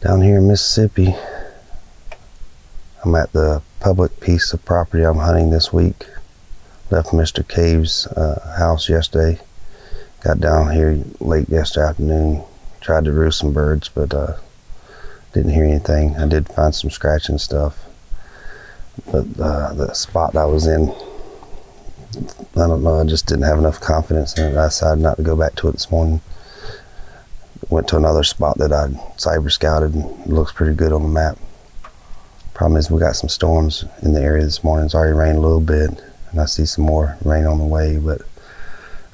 Down here in Mississippi, I'm at the public piece of property I'm hunting this week. Left Mr. Cave's house yesterday. Got down here late yesterday afternoon. Tried to roost some birds, but didn't hear anything. I did find some scratching stuff. But the spot I was in, I don't know, I just didn't have enough confidence in it. I decided not to go back to it this morning. Went to another spot that I'd cyber scouted, and it looks pretty good on the map. Problem is we got some storms in the area this morning. It's already rained a little bit, and I see some more rain on the way, but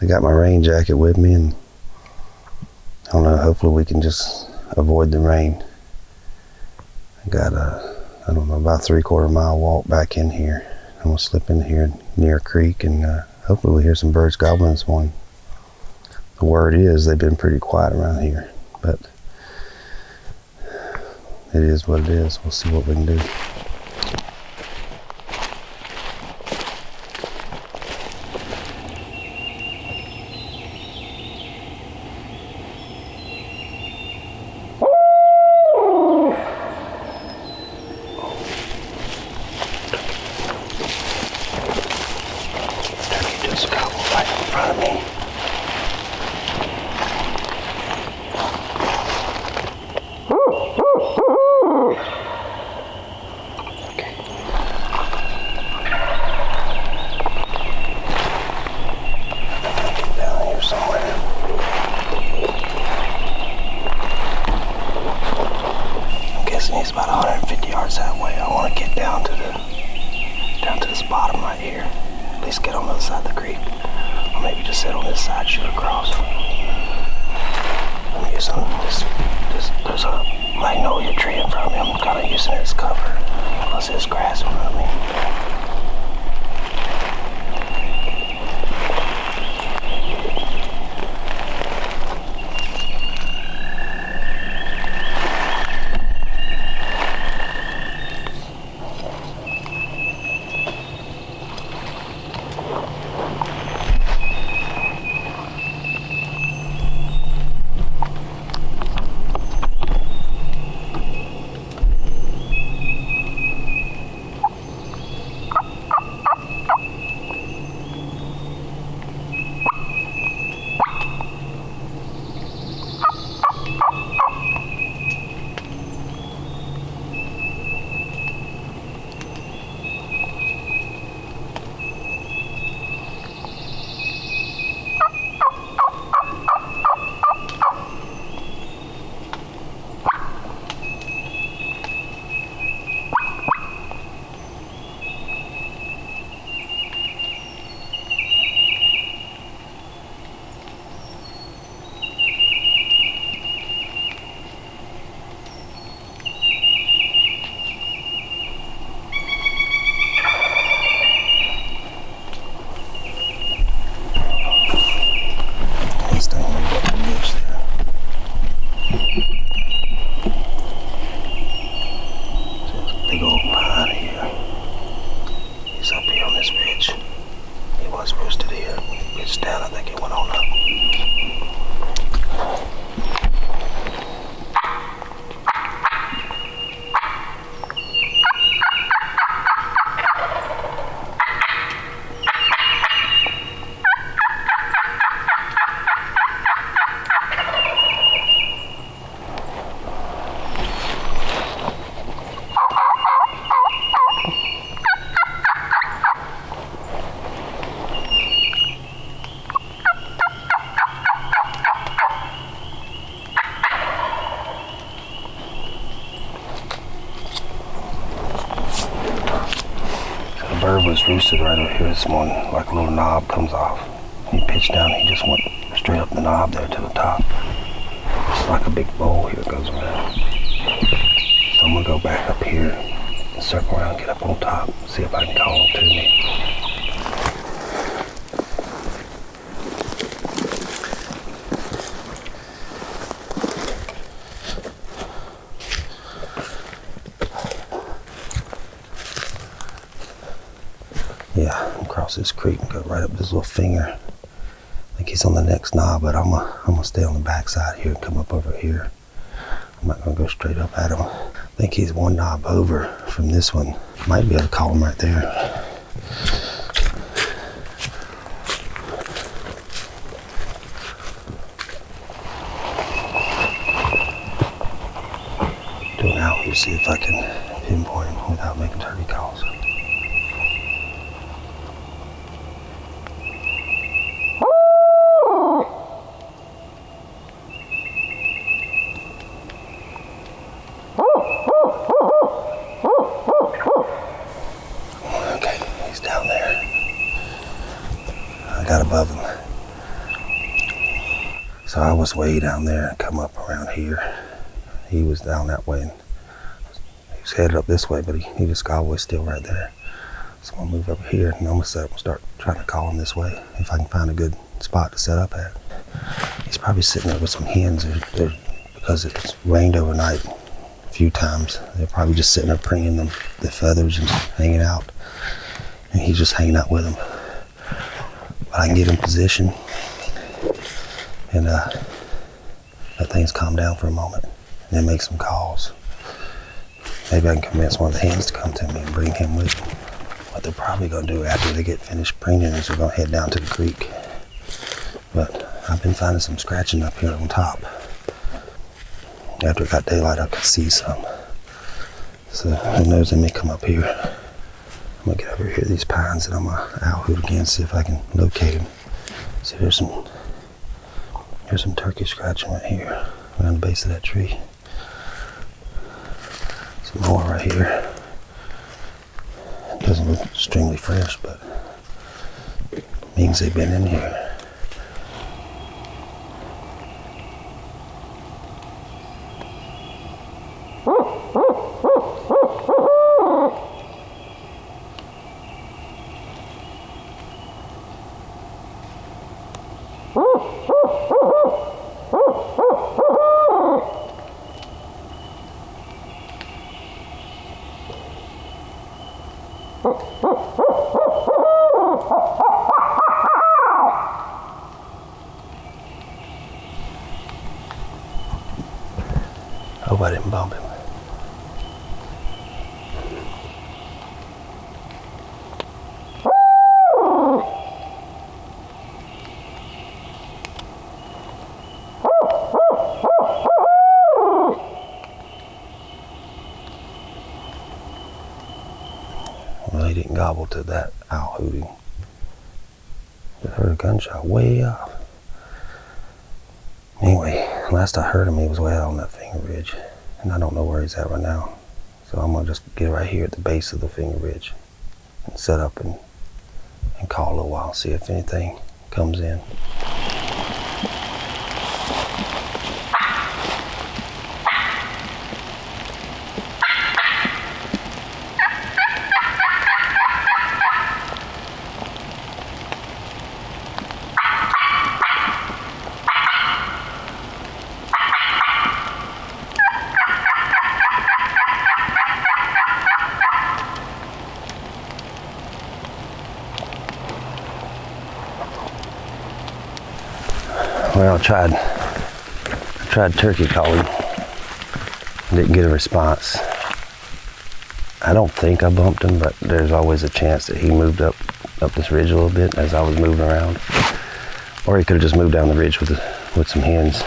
I got my rain jacket with me, and I don't know, hopefully we can just avoid the rain. I got I don't know, about a 3/4 mile walk back in here. I'm gonna slip in here near a creek, and hopefully we'll hear some birds gobbling this morning. The word is they've been pretty quiet around here, but it is what it is. We'll see what we can do. Turkey just gobbled right in front of me. He's about 150 yards that way. I want to get down to this bottom right here. At least get on the other side of the creek. Or maybe just sit on this side, shoot across. I'm using this. There's a magnolia tree in front of me. I'm kind of using it as cover. Plus there's grass in front of me. Big old pine here. He's up here on this ridge. He was roosted here. It's down, I think it went on up. Bird was roosted right over here this morning, like a little knob comes off. He pitched down, he just went straight up the knob there to the top. It's like a big bowl here, it goes around. So I'm gonna go back up here and circle around, get up on top, see if I can call them to me. Yeah, across this creek and go right up this little finger. I think he's on the next knob, but I'm gonna stay on the back side here and come up over here. I'm not gonna go straight up at him. I think he's one knob over from this one. Might be able to call him right there. Do an out here, see if I can pinpoint him without making turkey calls. Okay, he's down there. I got above him. So I was way down there and come up around here. He was down that way and he was headed up this way, but he just got always still right there. So I'm gonna move over here and I'm gonna set up and start trying to call him this way if I can find a good spot to set up at. He's probably sitting there with some hens because it's rained overnight a few times. They're probably just sitting there preening the feathers and hanging out. And he's just hanging out with them. But I can get in position and let things calm down for a moment and then make some calls. Maybe I can convince one of the hens to come to me and bring him with me. What they're probably gonna do after they get finished preening is they're gonna head down to the creek. But I've been finding some scratching up here on top. After it got daylight, I could see some. So who knows, they may come up here. I'm gonna get over here to these pines and I'm gonna owl hoot again, see if I can locate him. See, there's some turkey scratching right here around the base of that tree. Some more right here. It doesn't look extremely fresh, but it means they've been in here. Hope I didn't bump him. Well, he didn't gobble to that owl hooting. Just heard a gunshot way off. Anyway, last I heard him, he was way out on that finger ridge, and I don't know where he's at right now. So I'm gonna just get right here at the base of the finger ridge and set up and call a little while, see if anything comes in. Well, I tried turkey calling, didn't get a response. I don't think I bumped him, but there's always a chance that he moved up this ridge a little bit as I was moving around, or he could have just moved down the ridge with some hens.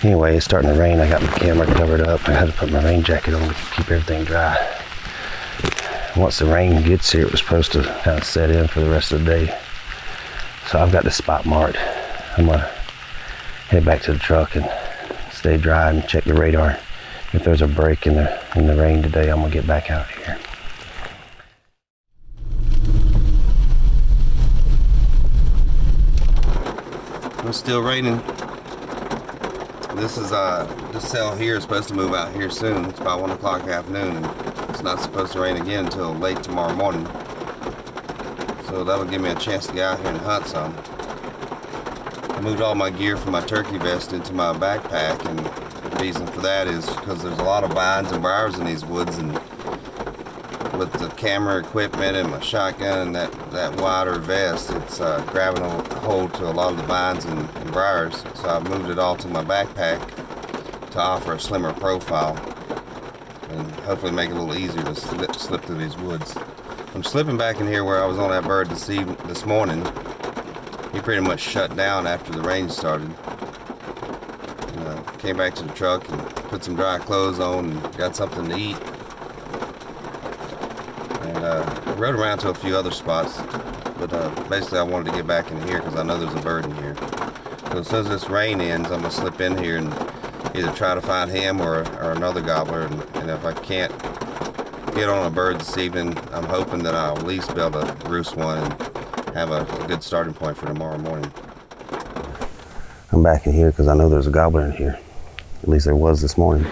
Anyway, it's starting to rain. I got my camera covered up. I had to put my rain jacket on to keep everything dry. Once the rain gets here, it was supposed to kind of set in for the rest of the day. So I've got the spot marked. I'm gonna head back to the truck and stay dry and check the radar. If there's a break in the rain today, I'm gonna get back out here. It's still raining. This cell here is supposed to move out here soon. It's about 1 o'clock in the afternoon, and it's not supposed to rain again until late tomorrow morning. So that'll give me a chance to get out here and hunt some. I moved all my gear from my turkey vest into my backpack, and the reason for that is because there's a lot of vines and briars in these woods, and with the camera equipment and my shotgun and that wider vest, it's grabbing a hold to a lot of the vines and briars. So I moved it all to my backpack to offer a slimmer profile and hopefully make it a little easier to slip through these woods. I'm slipping back in here where I was on that bird this morning. He pretty much shut down after the rain started. Came back to the truck and put some dry clothes on and got something to eat. And I rode around to a few other spots, but basically I wanted to get back in here because I know there's a bird in here. So as soon as this rain ends, I'm going to slip in here and either try to find him or another gobbler. And if I can't get on a bird this evening, I'm hoping that I'll at least be able to roost one and have a good starting point for tomorrow morning. I'm back in here because I know there's a gobbler in here. At least there was this morning.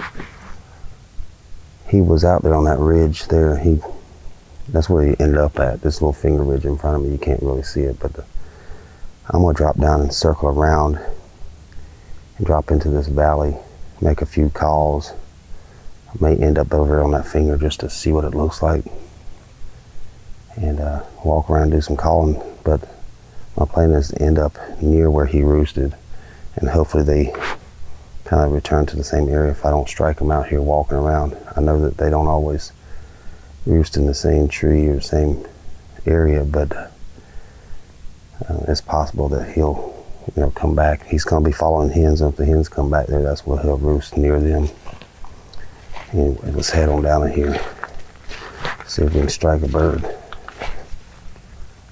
He was out there on that ridge there. That's where he ended up at, this little finger ridge in front of me. You can't really see it, but I'm going to drop down and circle around and drop into this valley, make a few calls. I may end up over on that finger just to see what it looks like and walk around and do some calling. But my plan is to end up near where he roosted, and hopefully they kind of return to the same area if I don't strike them out here walking around. I know that they don't always roost in the same tree or the same area, but it's possible that he'll come back. He's going to be following hens, and if the hens come back there, that's where he'll roost, near them. Anyway, let's head on down in here, see if we can strike a bird.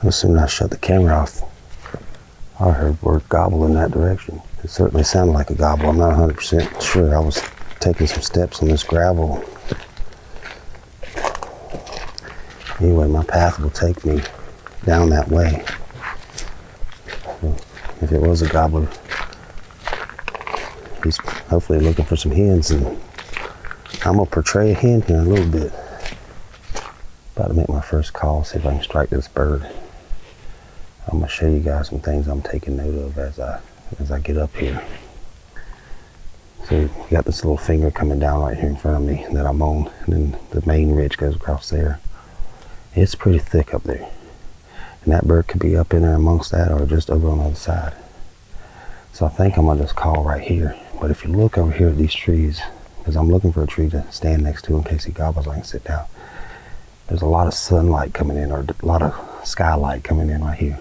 As soon as I shut the camera off, I heard a bird gobble in that direction. It certainly sounded like a gobble. I'm not 100% sure. I was taking some steps on this gravel. Anyway, my path will take me down that way. So if it was a gobbler, he's hopefully looking for some hens, and I'm gonna portray a hen here in a little bit. About to make my first call, see if I can strike this bird. I'm gonna show you guys some things I'm taking note of as I get up here. So you got this little finger coming down right here in front of me that I'm on, and then the main ridge goes across there. It's pretty thick up there, and that bird could be up in there amongst that or just over on the other side. So I think I'm gonna just call right here. But if you look over here at these trees, because I'm looking for a tree to stand next to in case he gobbles, I can sit down. There's a lot of sunlight coming in, or a lot of skylight coming in right here.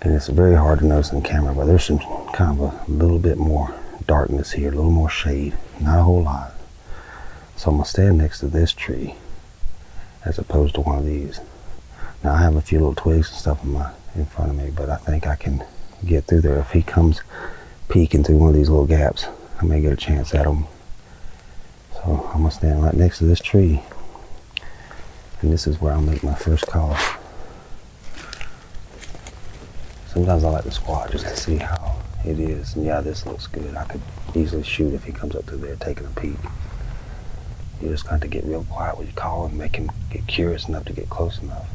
And it's very hard to notice in the camera, but there's some kind of a little bit more darkness here, a little more shade, not a whole lot. So I'm gonna stand next to this tree as opposed to one of these. Now I have a few little twigs and stuff in front of me, but I think I can get through there. If he comes peeking through one of these little gaps, I may get a chance at him. So I'm gonna stand right next to this tree, and this is where I'll make my first call. Sometimes I like to squat just to see how it is. And yeah, this looks good. I could easily shoot if he comes up through there taking a peek. You just got to get real quiet when you call and make him get curious enough to get close enough.